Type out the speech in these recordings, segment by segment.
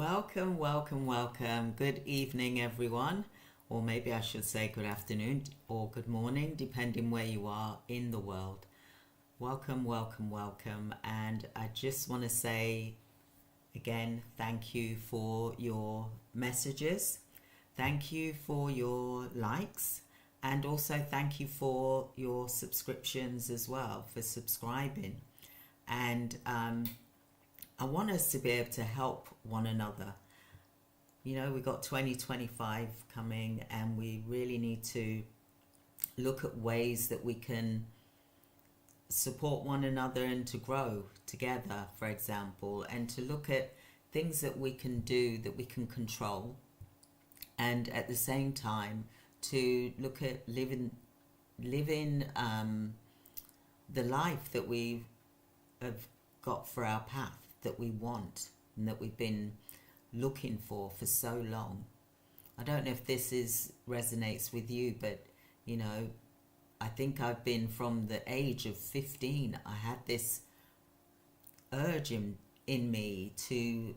Welcome, welcome, welcome. Good evening, everyone. Or maybe I should say good afternoon or good morning, depending where you are in the world. Welcome, welcome, welcome. And I just want to say again, thank you for your messages. Thank you for your likes. And also thank you for your subscriptions as well, for subscribing. And I want us to be able to help one another. You know, we've got 2025 coming and we really need to look at ways that we can support one another and to grow together, for example, and to look at things that we can do, that we can control, and at the same time to look at living the life that we have got for our path, that we want and that we've been looking for so long. I don't know if resonates with you, but you know, I think I've been from the age of 15. I had this urge in me to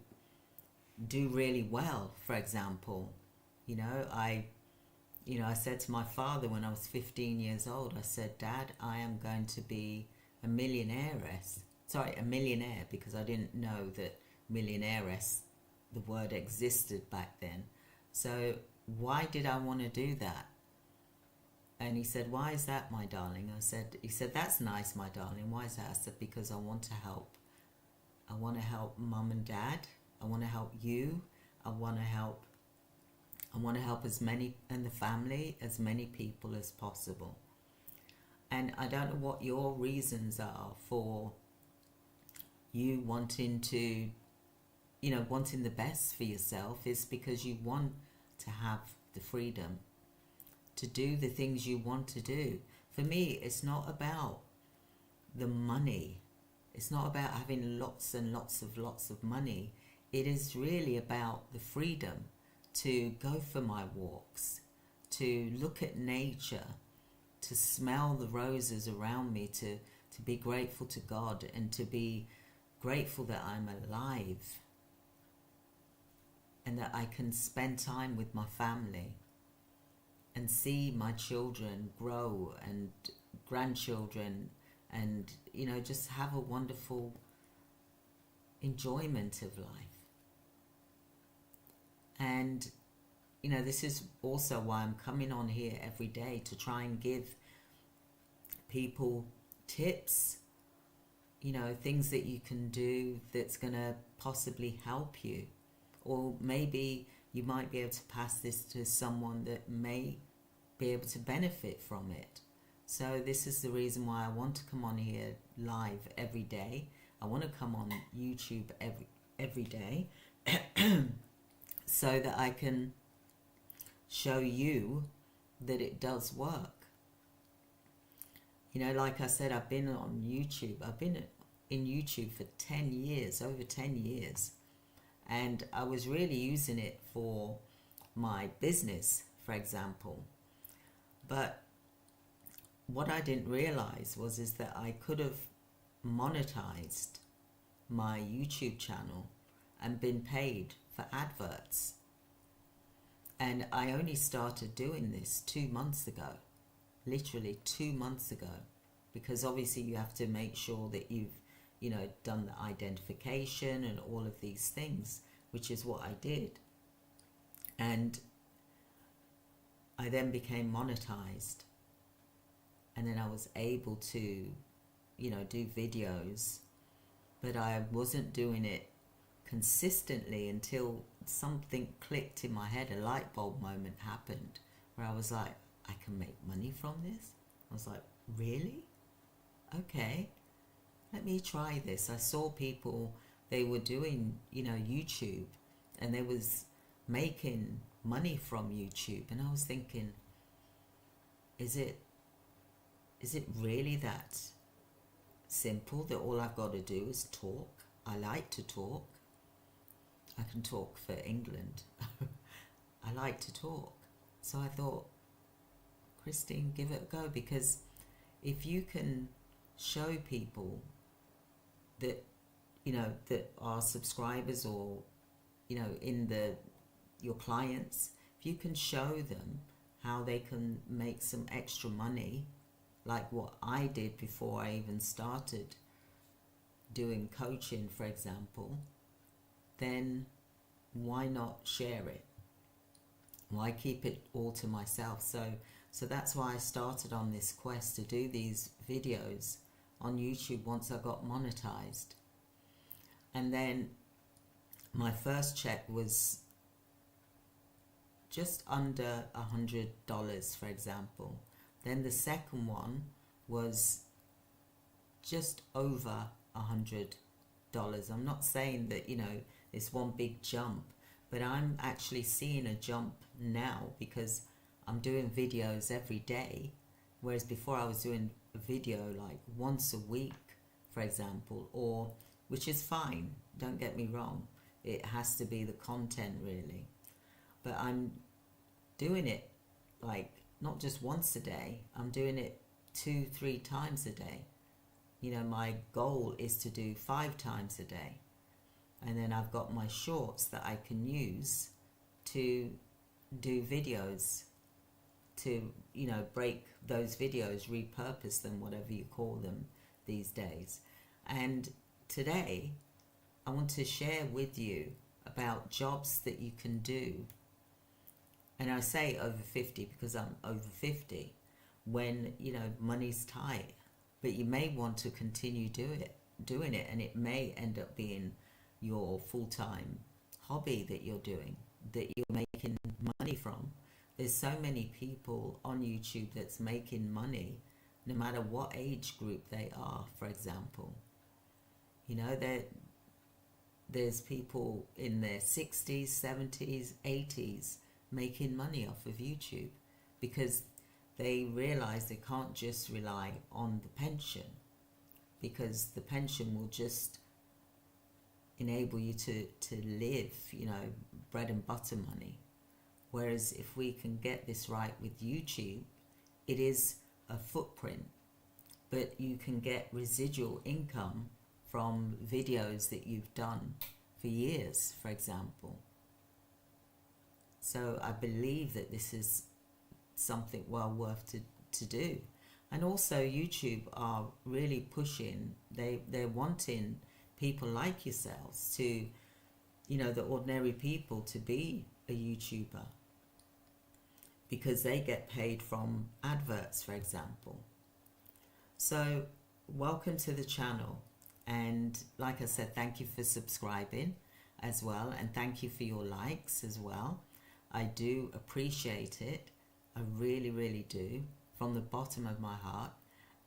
do really well, for example. I said to my father when I was 15 years old, I said, Dad, I am going to be a millionairess. Sorry, a millionaire, because I didn't know that millionairess, the word existed back then. So why did I want to do that? And he said, why is that, my darling? He said, that's nice, my darling. Why is that? I said, because I want to help. I want to help mum and dad. I want to help you. I want to help as many in the family, as many people as possible. And I don't know what your reasons are for you wanting to, wanting the best for yourself. Is because you want to have the freedom to do the things you want to do. For me, it's not about the money. It's not about having lots and lots of money. It is really about the freedom to go for my walks, to look at nature, to smell the roses around me, to be grateful to God, and to be grateful that I'm alive and that I can spend time with my family and see my children grow and grandchildren, and just have a wonderful enjoyment of life. And this is also why I'm coming on here every day, to try and give people tips, things that you can do that's going to possibly help you. Or maybe you might be able to pass this to someone that may be able to benefit from it. So this is the reason why I want to come on here live every day. I want to come on YouTube every day so that I can show you that it does work. Like I said, I've been on YouTube. I've been in YouTube for 10 years, over 10 years. And I was really using it for my business, for example. But what I didn't realize is that I could have monetized my YouTube channel and been paid for adverts. And I only started doing this 2 months ago, literally 2 months ago, because obviously you have to make sure that you've done the identification and all of these things, which is what I did. And I then became monetized, and then I was able to do videos, but I wasn't doing it consistently until something clicked in my head. A light bulb moment happened where I was like, I can make money from this. I was like, really? Okay, let me try this. I saw people, they were doing YouTube, and they was making money from YouTube, and I was thinking, is it really that simple, that all I've got to do is talk? I like to talk. I can talk for England. I like to talk. So I thought, Christine, give it a go, because if you can show people that that are subscribers or in your clients, if you can show them how they can make some extra money, like what I did before I even started doing coaching, for example, then why not share it? Why keep it all to myself? So that's why I started on this quest to do these videos on YouTube once I got monetized. And then my first check was just under $100, for example. Then the second one was just over $100. I'm not saying that, it's one big jump, but I'm actually seeing a jump now because I'm doing videos every day, whereas before I was doing a video like once a week, for example, or which is fine, don't get me wrong, it has to be the content really, but I'm doing it like not just once a day, I'm doing it 2-3 times a day. My goal is to do 5 times a day, and then I've got my shorts that I can use to do videos, to break those videos, repurpose them, whatever you call them these days. And today I want to share with you about jobs that you can do, and I say over 50 because I'm over 50, when money's tight, but you may want to continue doing it, and it may end up being your full-time hobby that you're doing, that you're making money from. There's so many people on YouTube that's making money no matter what age group they are, for example. There's people in their 60s, 70s, 80s making money off of YouTube because they realize they can't just rely on the pension, because the pension will just enable you to live, bread and butter money. Whereas if we can get this right with YouTube, it is a footprint, but you can get residual income from videos that you've done for years, for example. So I believe that this is something well worth to do. And also YouTube are really pushing, they're wanting people like yourselves to, the ordinary people, to be a YouTuber, because they get paid from adverts, for example. So welcome to the channel, and like I said, thank you for subscribing as well, and thank you for your likes as well. I do appreciate it, I really, really do, from the bottom of my heart.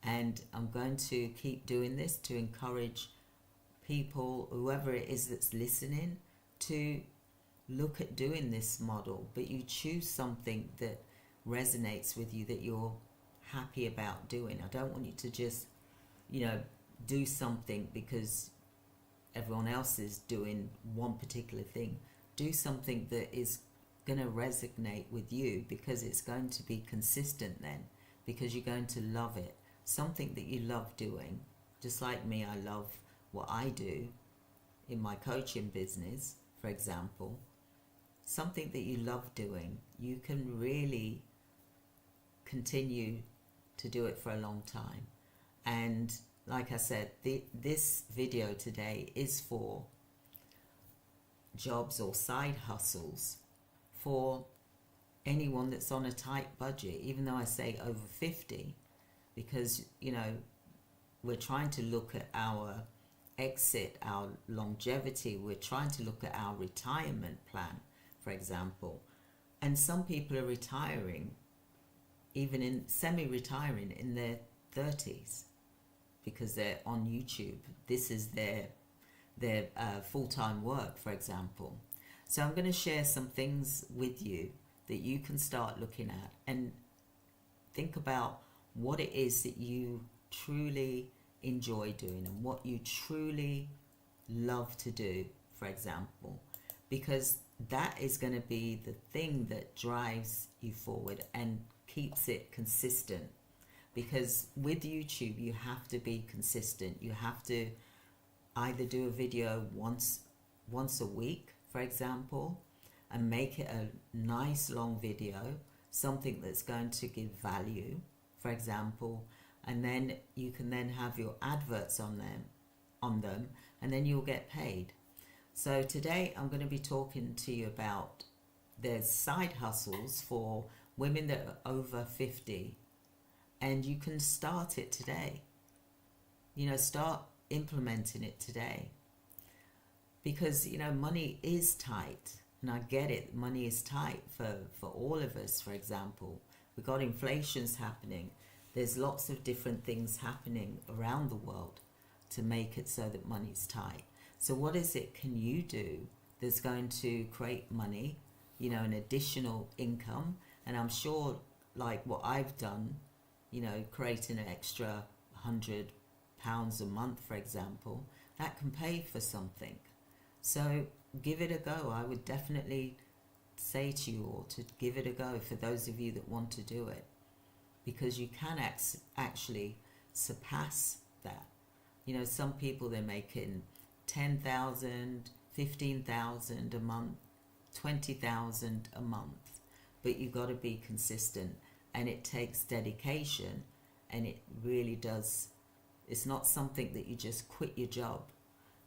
And I'm going to keep doing this to encourage people, whoever it is that's listening, to look at doing this model, but you choose something that resonates with you, that you're happy about doing. I don't want you to just, do something because everyone else is doing one particular thing. Do something that is going to resonate with you, because it's going to be consistent then, because you're going to love it. Something that you love doing, just like me, I love what I do in my coaching business, for example. Something that you love doing, you can really continue to do it for a long time. And like I said, this video today is for jobs or side hustles for anyone that's on a tight budget, even though I say over 50, because we're trying to look at our exit, our longevity, we're trying to look at our retirement plan, for example. And some people are retiring, even in semi-retiring, in their 30s, because they're on YouTube. This is their full-time work, for example. So I'm going to share some things with you that you can start looking at, and think about what it is that you truly enjoy doing and what you truly love to do, for example, because that is going to be the thing that drives you forward and keeps it consistent. Because with YouTube, you have to be consistent. You have to either do a video once a week, for example, and make it a nice long video, something that's going to give value, for example, and then you can then have your adverts on them, and then you'll get paid. So today I'm going to be talking to you about there's side hustles for women that are over 50, and you can start it today. Start implementing it today. Because, money is tight. And I get it, money is tight for all of us, for example. We've got inflations happening. There's lots of different things happening around the world to make it so that money's tight. So what is it can you do that's going to create money, an additional income? And I'm sure, like what I've done, creating an extra £100 a month, for example, that can pay for something. So give it a go. I would definitely say to you all to give it a go for those of you that want to do it, because you can actually surpass that. Some people, they're making 10,000, 15,000 a month, 20,000 a month, but you've got to be consistent, and it takes dedication, and it really does. It's not something that you just quit your job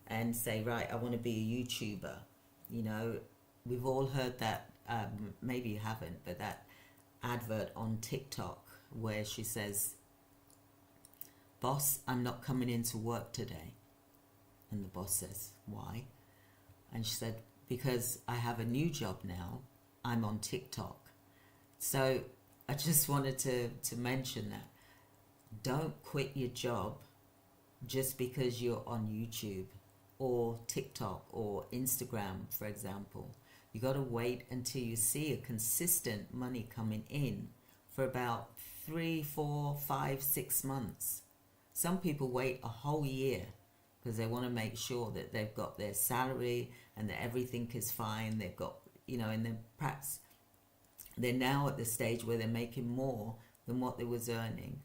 and say, right, I want to be a YouTuber. We've all heard that, maybe you haven't, but that advert on TikTok where she says, boss, I'm not coming into work today. And the boss says, why? And she said, because I have a new job now. I'm on TikTok. So I just wanted to mention that. Don't quit your job just because you're on YouTube or TikTok or Instagram, for example. You got to wait until you see a consistent money coming in for about 3, 4, 5, 6 months. Some people wait a whole year because they want to make sure that they've got their salary and that everything is fine. They've got, and then perhaps they're now at the stage where they're making more than what they was earning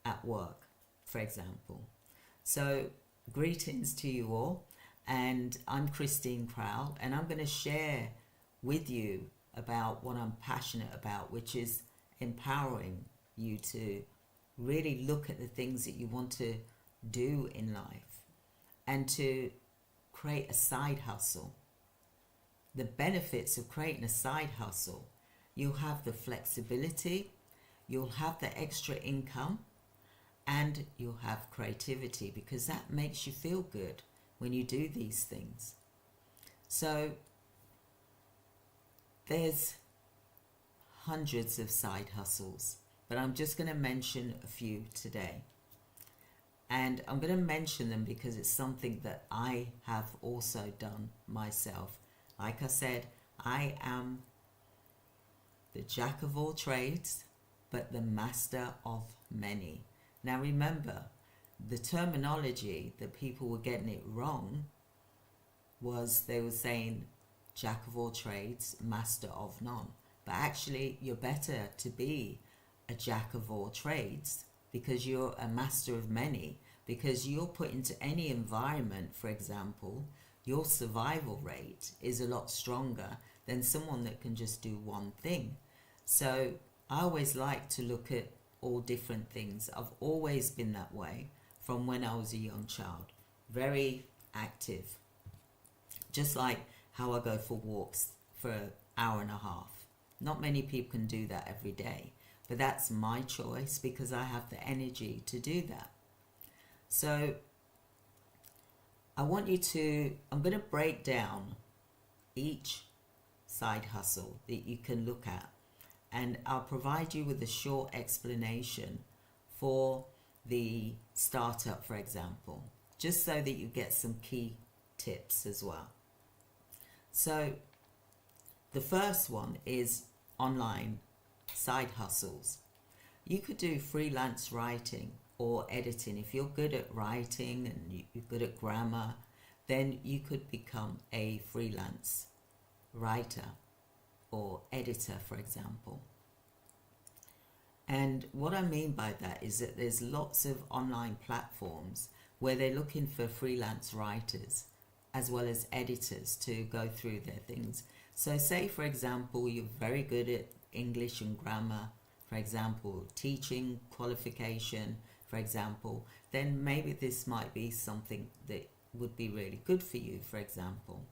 at work, for example. So greetings to you all, and I'm Christine Crowell, and I'm going to share with you about what I'm passionate about, which is empowering you to really look at the things that you want to do in life and to create a side hustle. The benefits of creating a side hustle: you'll have the flexibility, you'll have the extra income, and you'll have creativity, because that makes you feel good when you do these things. So there's hundreds of side hustles, but I'm just going to mention a few today. And I'm going to mention them because it's something that I have also done myself. Like I said, I am the jack of all trades, but the master of many. Now remember, the terminology that people were getting it wrong was they were saying jack of all trades, master of none. But actually, you're better to be a jack of all trades because you're a master of many, because you're put into any environment, for example, your survival rate is a lot stronger than someone that can just do one thing. So I always like to look at all different things. I've always been that way from when I was a young child. Very active. Just like how I go for walks for an hour and a half. Not many people can do that every day, but that's my choice because I have the energy to do that. So I'm going to break down each side hustle that you can look at, and I'll provide you with a short explanation for the startup, for example, just so that you get some key tips as well. So the first one is online side hustles. You could do freelance writing or editing. If you're good at writing and you're good at grammar, then you could become a freelance writer or editor, for example. And what I mean by that is that there's lots of online platforms where they're looking for freelance writers as well as editors to go through their things. So say, for example, you're very good at English and grammar, for example, teaching qualification, for example, then maybe this might be something that would be really good for you, for example.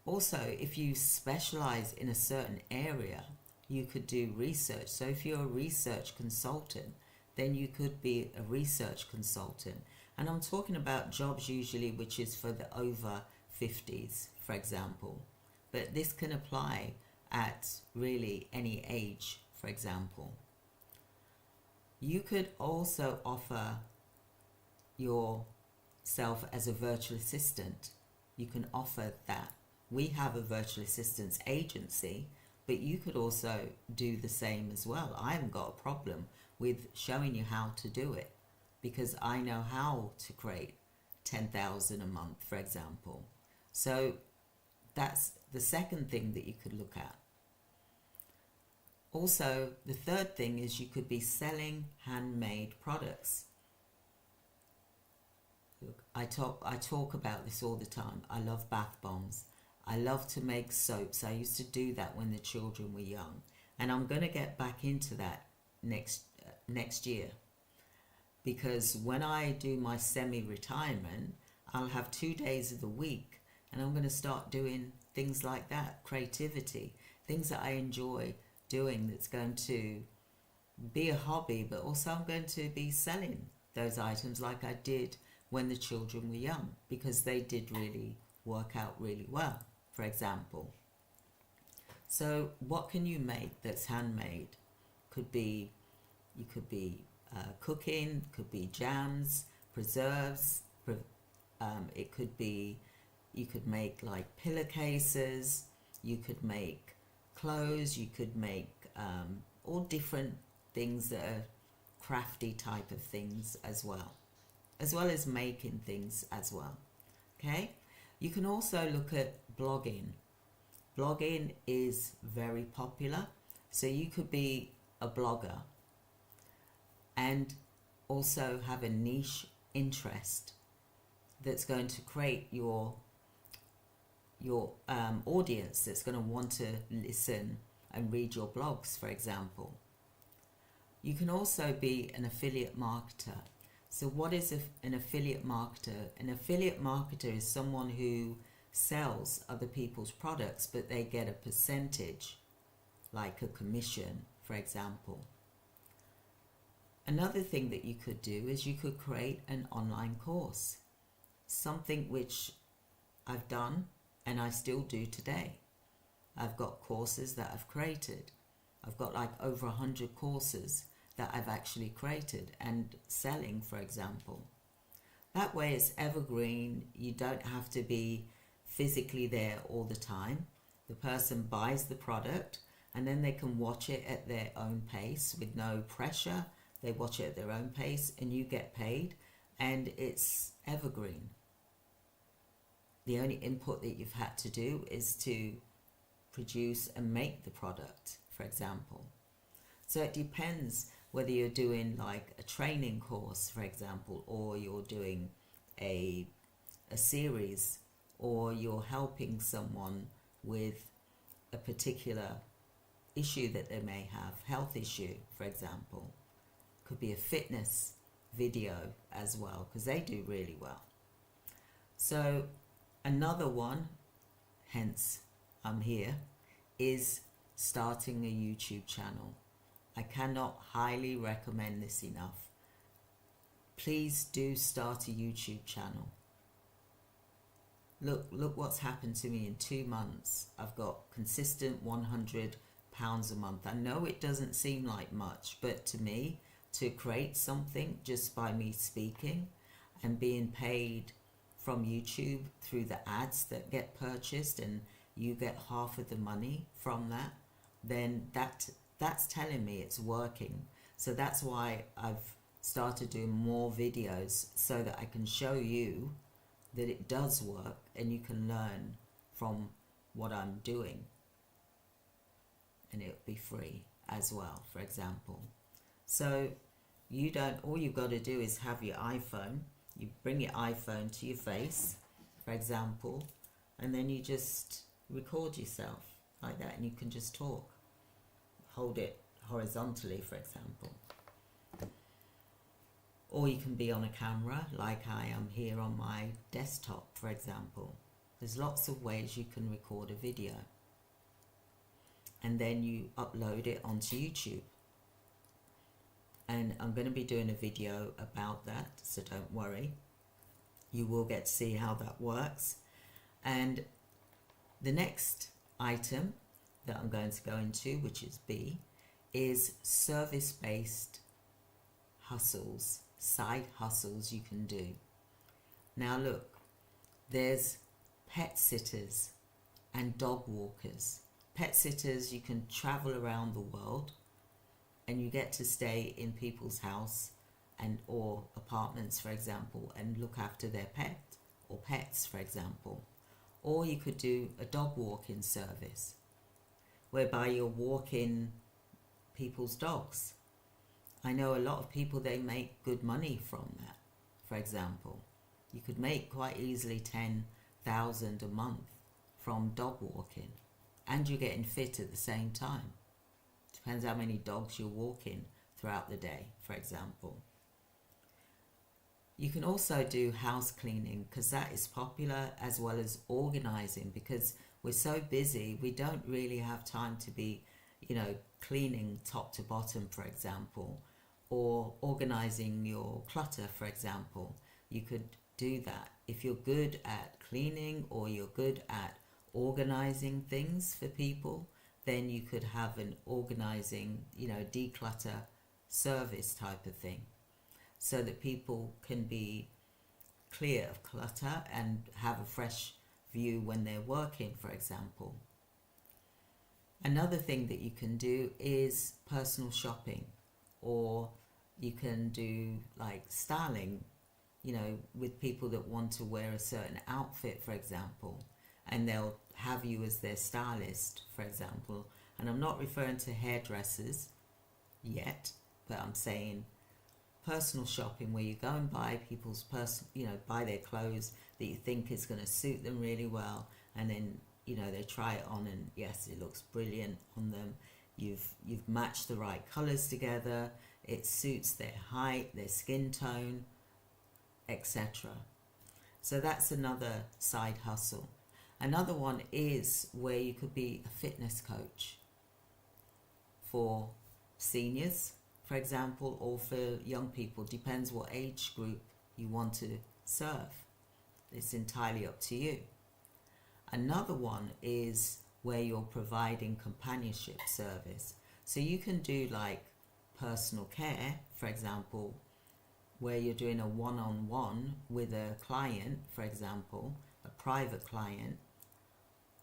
Also, if you specialize in a certain area, you could do research. So if you're a research consultant, then you could be a research consultant. And I'm talking about jobs usually which is for the over 50s, for example. But this can apply at really any age, for example. You could also offer yourself as a virtual assistant. You can offer that. We have a virtual assistance agency, but you could also do the same as well. I haven't got a problem with showing you how to do it because I know how to create 10,000 a month, for example. So that's the second thing that you could look at. Also, the third thing is you could be selling handmade products. Look, I talk about this all the time. I love bath bombs. I love to make soaps. I used to do that when the children were young. And I'm going to get back into that next year. Because when I do my semi-retirement, I'll have 2 days of the week. And I'm going to start doing things like that. Creativity. Things that I enjoy doing that's going to be a hobby. But also I'm going to be selling those items like I did when the children were young. Because they did really work out really well, for example. So what can you make that's handmade? You could be cooking, could be jams, preserves. It could be, you could make like pillowcases. You could make clothes. You could make all different things that are crafty type of things as well as making things as well. Okay. You can also look at blogging. Blogging is very popular. So you could be a blogger and also have a niche interest that's going to create your audience that's going to want to listen and read your blogs, for example. You can also be an affiliate marketer. So what is an affiliate marketer? An affiliate marketer is someone who sells other people's products, but they get a percentage, like a commission, for example. Another thing that you could do is you could create an online course, something which I've done and I still do today. I've got courses that I've created. I've got like over 100 courses that I've actually created and selling, for example. That way it's evergreen. You don't have to be physically there all the time. The person buys the product and then they can watch it at their own pace with no pressure. They watch it at their own pace and you get paid and it's evergreen. The only input that you've had to do is to produce and make the product, for example. So it depends whether you're doing like a training course, for example, or you're doing a series, or you're helping someone with a particular issue that they may have, health issue, for example. Could be a fitness video as well, because they do really well. So another one, hence I'm here, is starting a YouTube channel. I cannot highly recommend this enough. Please do start a YouTube channel. Look what's happened to me in 2 months. I've got consistent £100 a month. I know it doesn't seem like much, but to me, to create something just by me speaking and being paid from YouTube through the ads that get purchased and you get half of the money from that, then that's telling me it's working. So that's why I've started doing more videos so that I can show you that it does work and you can learn from what I'm doing. And it'll be free as well, for example. So all you've got to do is have your iPhone. You bring your iPhone to your face for example, and then you just record yourself like that, and you can just talk. Hold it horizontally, for example. Or you can be on a camera like I am here on my desktop, for example. There's lots of ways you can record a video. And then you upload it onto YouTube. And I'm going to be doing a video about that, so don't worry. You will get to see how that works. And the next item that I'm going to go into, which is B, is service-based hustles, side hustles you can do. Now look, there's pet sitters and dog walkers. Pet sitters, you can travel around the world and you get to stay in people's house and or apartments, for example, and look after their pet or pets, for example. Or you could do a dog walking service whereby you're walking people's dogs. I know a lot of people, they make good money from that, for example. You could make quite easily 10,000 a month from dog walking, and you're getting fit at the same time. Depends how many dogs you're walking throughout the day, for example. You can also do house cleaning, because that is popular, as well as organizing, because we're so busy, we don't really have time to be, cleaning top to bottom, for example, or organizing your clutter, for example. You could do that. If you're good at cleaning or you're good at organizing things for people, then you could have an organizing, declutter service type of thing, so that people can be clear of clutter and have a fresh view when they're working, for example. Another thing that you can do is personal shopping, or you can do like styling, with people that want to wear a certain outfit, for example, and they'll have you as their stylist, for example. And I'm not referring to hairdressers yet, but I'm saying personal shopping, where you go and buy people's buy their clothes that you think is going to suit them really well, and then they try it on, and yes, it looks brilliant on them. You've matched the right colors together, it suits their height, their skin tone, etc. So that's another side hustle. Another one is where you could be a fitness coach for seniors, for example, or for young people. Depends what age group you want to serve. It's entirely up to you. Another one is where you're providing companionship service. So you can do like personal care, for example, where you're doing a one-on-one with a client, for example, a private client.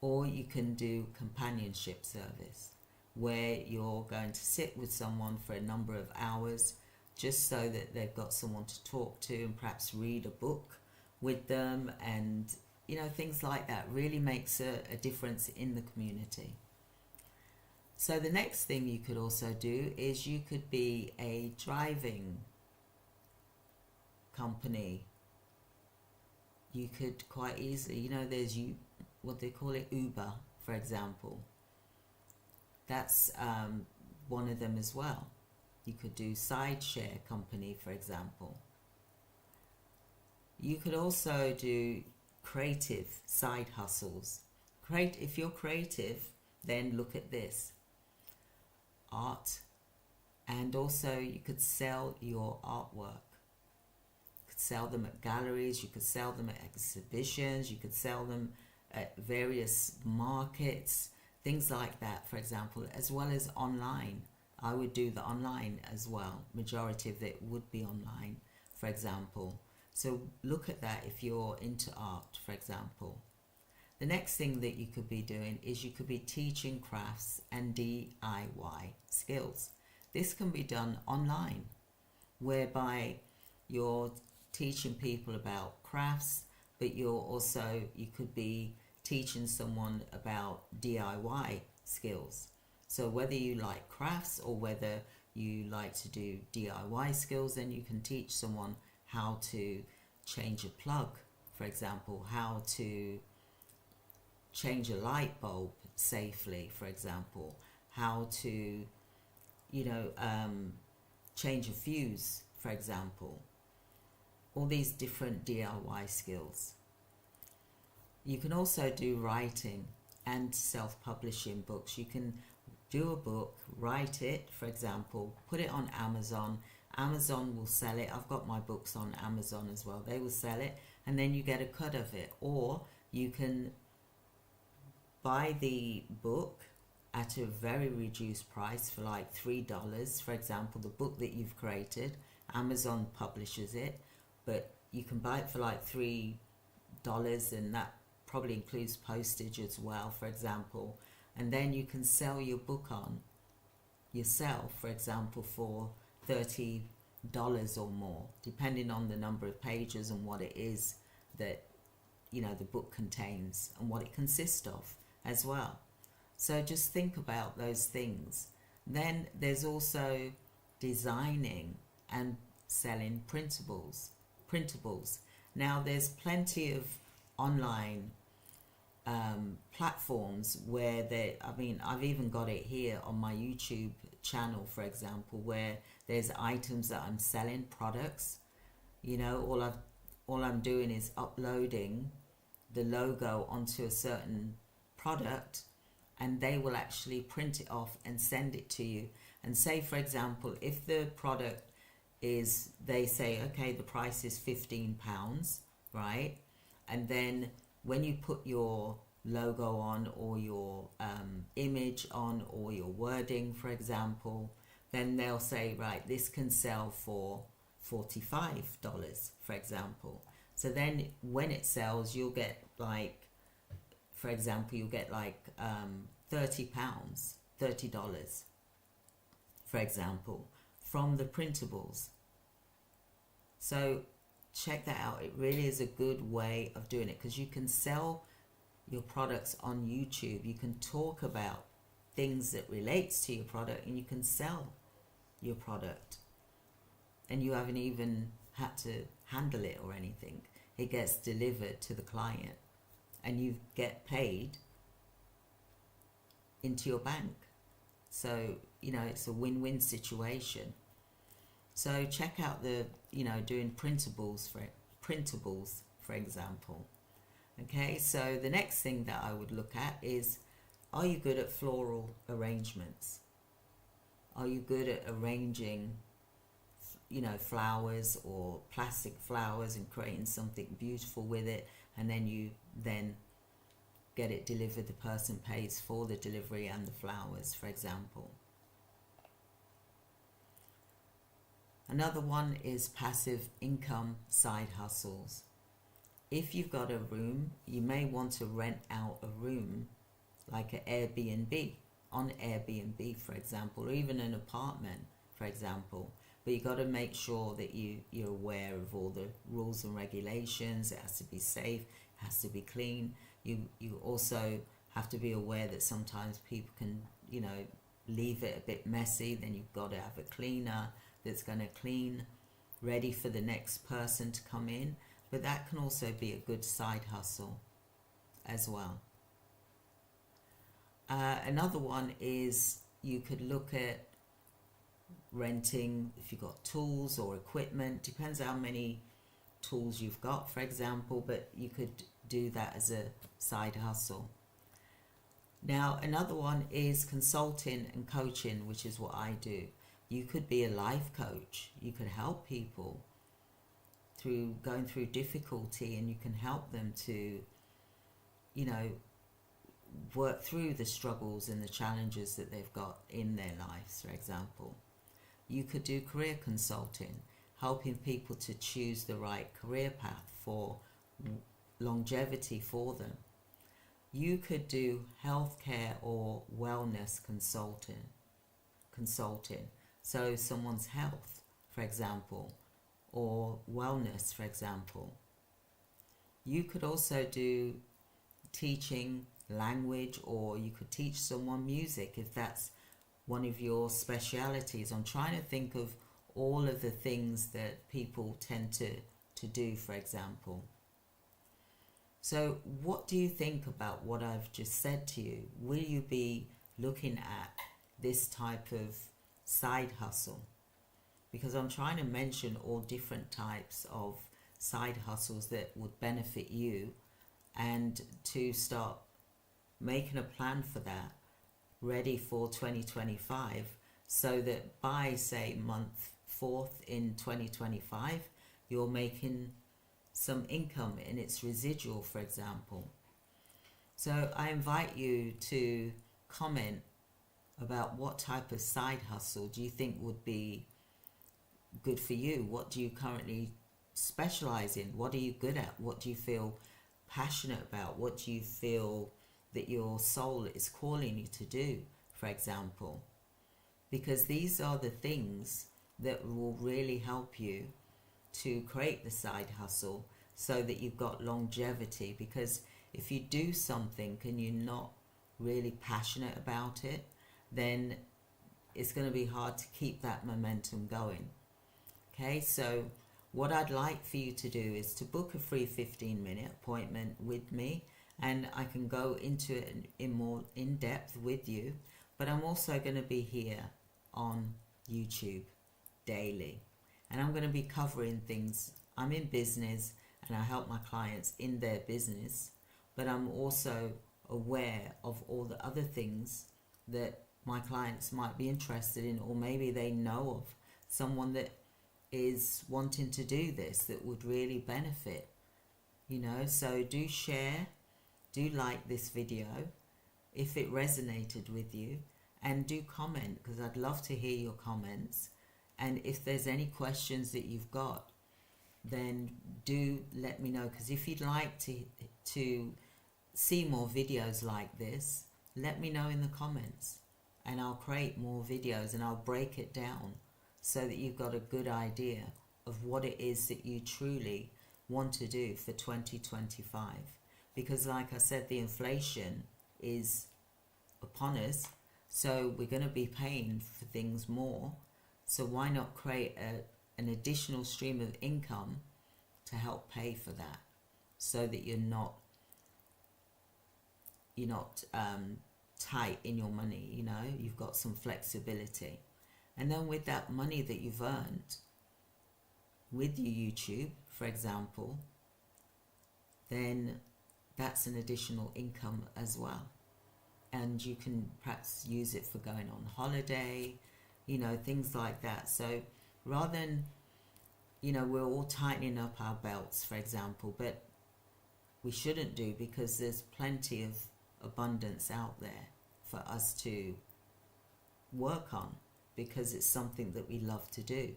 Or you can do companionship service, where you're going to sit with someone for a number of hours, just so that they've got someone to talk to, and perhaps read a book with them, and things like that. Really makes a difference in the community. So the next thing you could also do is you could be a driving company. You could quite easily, there's what they call it, Uber, for example. That's one of them as well. You could do SideShare company, for example. You could also do creative side hustles. If you're creative, then look at this. Art. And also you could sell your artwork. You could sell them at galleries, you could sell them at exhibitions, you could sell them at various markets, things like that, for example, as well as online. I would do the online as well. Majority of it would be online, for example. So look at that if you're into art, for example. The next thing that you could be doing is you could be teaching crafts and DIY skills. This can be done online, whereby you're teaching people about crafts, but you could be teaching someone about DIY skills. So whether you like crafts or whether you like to do DIY skills, then you can teach someone how to change a plug, for example, how to change a light bulb safely, for example, how to, change a fuse, for example. All these different DIY skills. You can also do writing and self-publishing books. You can do a book, write it, for example, put it on Amazon. Amazon will sell it. I've got my books on Amazon as well. They will sell it, and then you get a cut of it. Or you can buy the book at a very reduced price for like $3, for example, the book that you've created. Amazon publishes it, but you can buy it for like $3, and that probably includes postage as well, for example. And then you can sell your book on yourself, for example, for $30 or more, depending on the number of pages and what it is that the book contains and what it consists of as well. So just think about those things. Then there's also designing and selling printables. Now there's plenty of online platforms where I've even got it here on my YouTube channel, for example, where there's items that I'm selling, products. All I'm doing is uploading the logo onto a certain product, and they will actually print it off and send it to you. And say, for example, if the product is, they say, okay, the price is £15, right? And then when you put your logo on, or your image on, or your wording, for example, then they'll say, right, this can sell for $45, for example. So then when it sells, you'll get like, for example, you'll get like £30, for example, from the printables. So check that out. It really is a good way of doing it, because you can sell your products on YouTube. You can talk about things that relates to your product, and you can sell your product, and you haven't even had to handle it or anything. It gets delivered to the client, and you get paid into your bank. So it's a win-win situation. So check out the doing printables, for example. Okay, so the next thing that I would look at is, are you good at floral arrangements? Are you good at arranging flowers or plastic flowers and creating something beautiful with it, and then you get it delivered, the person pays for the delivery and the flowers, for example. Another one is passive income side hustles. If you've got a room, you may want to rent out a room, like an Airbnb, on Airbnb, for example, or even an apartment, for example. But you got to make sure that you're aware of all the rules and regulations. It has to be safe, it has to be clean. You also have to be aware that sometimes people can, leave it a bit messy. Then you've got to have a cleaner that's going to clean, ready for the next person to come in. But that can also be a good side hustle as well. Another one is, you could look at renting, if you've got tools or equipment, depends how many tools you've got, for example, but you could do that as a side hustle. Now, another one is consulting and coaching, which is what I do. You could be a life coach. You could help people through going through difficulty, and you can help them to, work through the struggles and the challenges that they've got in their lives, for example. You could do career consulting, helping people to choose the right career path for longevity for them. You could do healthcare or wellness consulting. So someone's health, for example, or wellness, for example. You could also do teaching language, or you could teach someone music if that's one of your specialities. I'm trying to think of all of the things that people tend to do, for example. So what do you think about what I've just said to you? Will you be looking at this type of side hustle? Because I'm trying to mention all different types of side hustles that would benefit you, and to start making a plan for that ready for 2025, so that by say month 4th in 2025 you're making some income in its residual, for example. So I invite you to comment about what type of side hustle do you think would be good for you. What do you currently specialize in? What are you good at? What do you feel passionate about? What do you feel that your soul is calling you to do, for example? Because these are the things that will really help you to create the side hustle, so that you've got longevity. Because if you do something and you're not really passionate about it, then it's going to be hard to keep that momentum going. Okay, so what I'd like for you to do is to book a free 15-minute appointment with me, and I can go into it in more in depth with you. But I'm also going to be here on YouTube daily, and I'm going to be covering things. I'm in business and I help my clients in their business, but I'm also aware of all the other things that my clients might be interested in, or maybe they know of someone that is wanting to do this that would really benefit, so do share, do like this video if it resonated with you, and do comment, because I'd love to hear your comments. And if there's any questions that you've got, then do let me know, because if you'd like to see more videos like this, let me know in the comments, and I'll create more videos and I'll break it down so that you've got a good idea of what it is that you truly want to do for 2025. Because like I said, the inflation is upon us, so we're going to be paying for things more. So why not create an additional stream of income to help pay for that, so that you're not tight in your money, you've got some flexibility. And then with that money that you've earned with your YouTube, for example, then that's an additional income as well. And you can perhaps use it for going on holiday, things like that. So rather than, we're all tightening up our belts, for example, but we shouldn't do, because there's plenty of abundance out there for us to work on, because it's something that we love to do.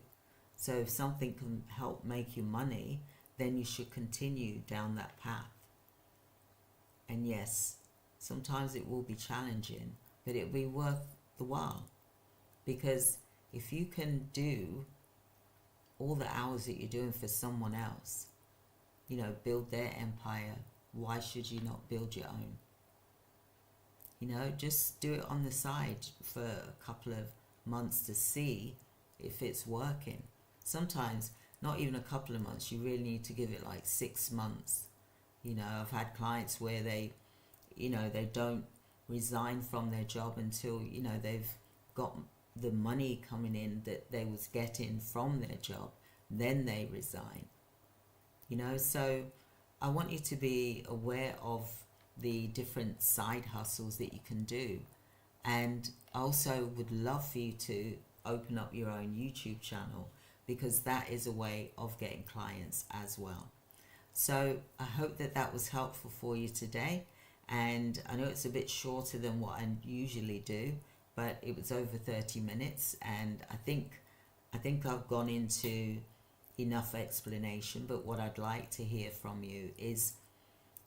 So if something can help make you money, then you should continue down that path. And yes, sometimes it will be challenging, but it'll be worth the while. Because if you can do all the hours that you're doing for someone else, build their empire, why should you not build your own? Just do it on the side for a couple of months to see if it's working. Sometimes not even a couple of months, you really need to give it like 6 months. I've had clients where they don't resign from their job until they've got the money coming in that they was getting from their job, then they resign. So I want you to be aware of the different side hustles that you can do. And I also would love for you to open up your own YouTube channel, because that is a way of getting clients as well. So I hope that was helpful for you today. And I know it's a bit shorter than what I usually do, but it was over 30 minutes. And I think I've gone into enough explanation. But what I'd like to hear from you is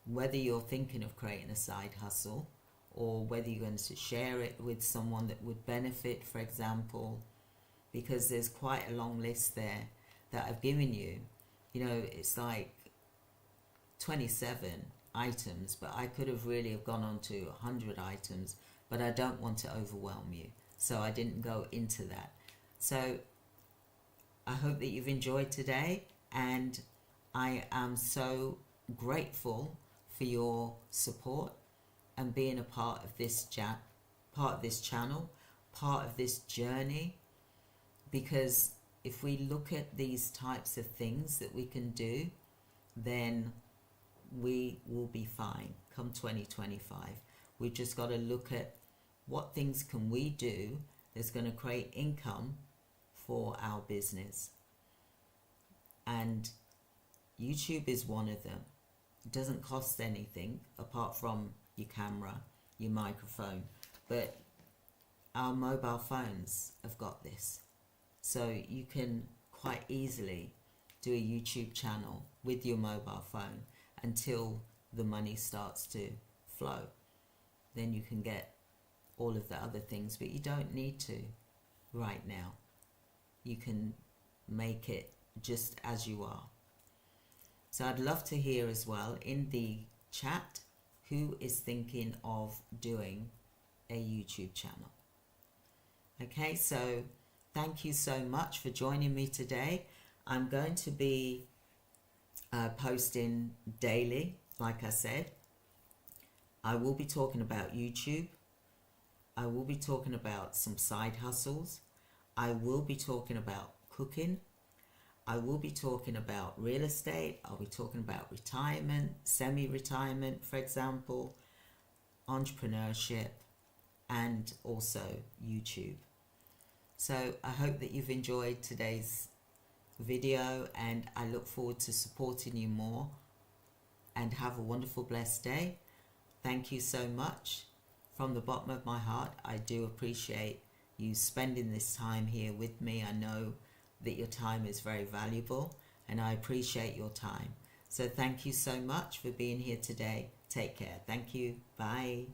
whether you're thinking of creating a side hustle, or whether you're going to share it with someone that would benefit, for example, because there's quite a long list there that I've given you. It's like 27 items, but I could have really gone on to 100 items, but I don't want to overwhelm you, so I didn't go into that. So I hope that you've enjoyed today, and I am so grateful for your support and being a part of this channel, part of this journey, because if we look at these types of things that we can do, then we will be fine come 2025. We've just got to look at what things can we do that's going to create income for our business. And YouTube is one of them. It doesn't cost anything apart from your camera, your microphone, but our mobile phones have got this. So you can quite easily do a YouTube channel with your mobile phone until the money starts to flow. Then you can get all of the other things, but you don't need to right now. You can make it just as you are. So I'd love to hear as well in the chat who is thinking of doing a YouTube channel. Okay, so thank you so much for joining me today. I'm going to be posting daily, like I said. I will be talking about YouTube. I will be talking about some side hustles. I will be talking about cooking. I will be talking about real estate. I'll be talking about retirement, semi-retirement, for example, entrepreneurship, and also YouTube. So I hope that you've enjoyed today's video, and I look forward to supporting you more. And have a wonderful, blessed day. Thank you so much. From the bottom of my heart, I do appreciate you spending this time here with me. I know that your time is very valuable, and I appreciate your time. So thank you so much for being here today. Take care. Thank you. Bye.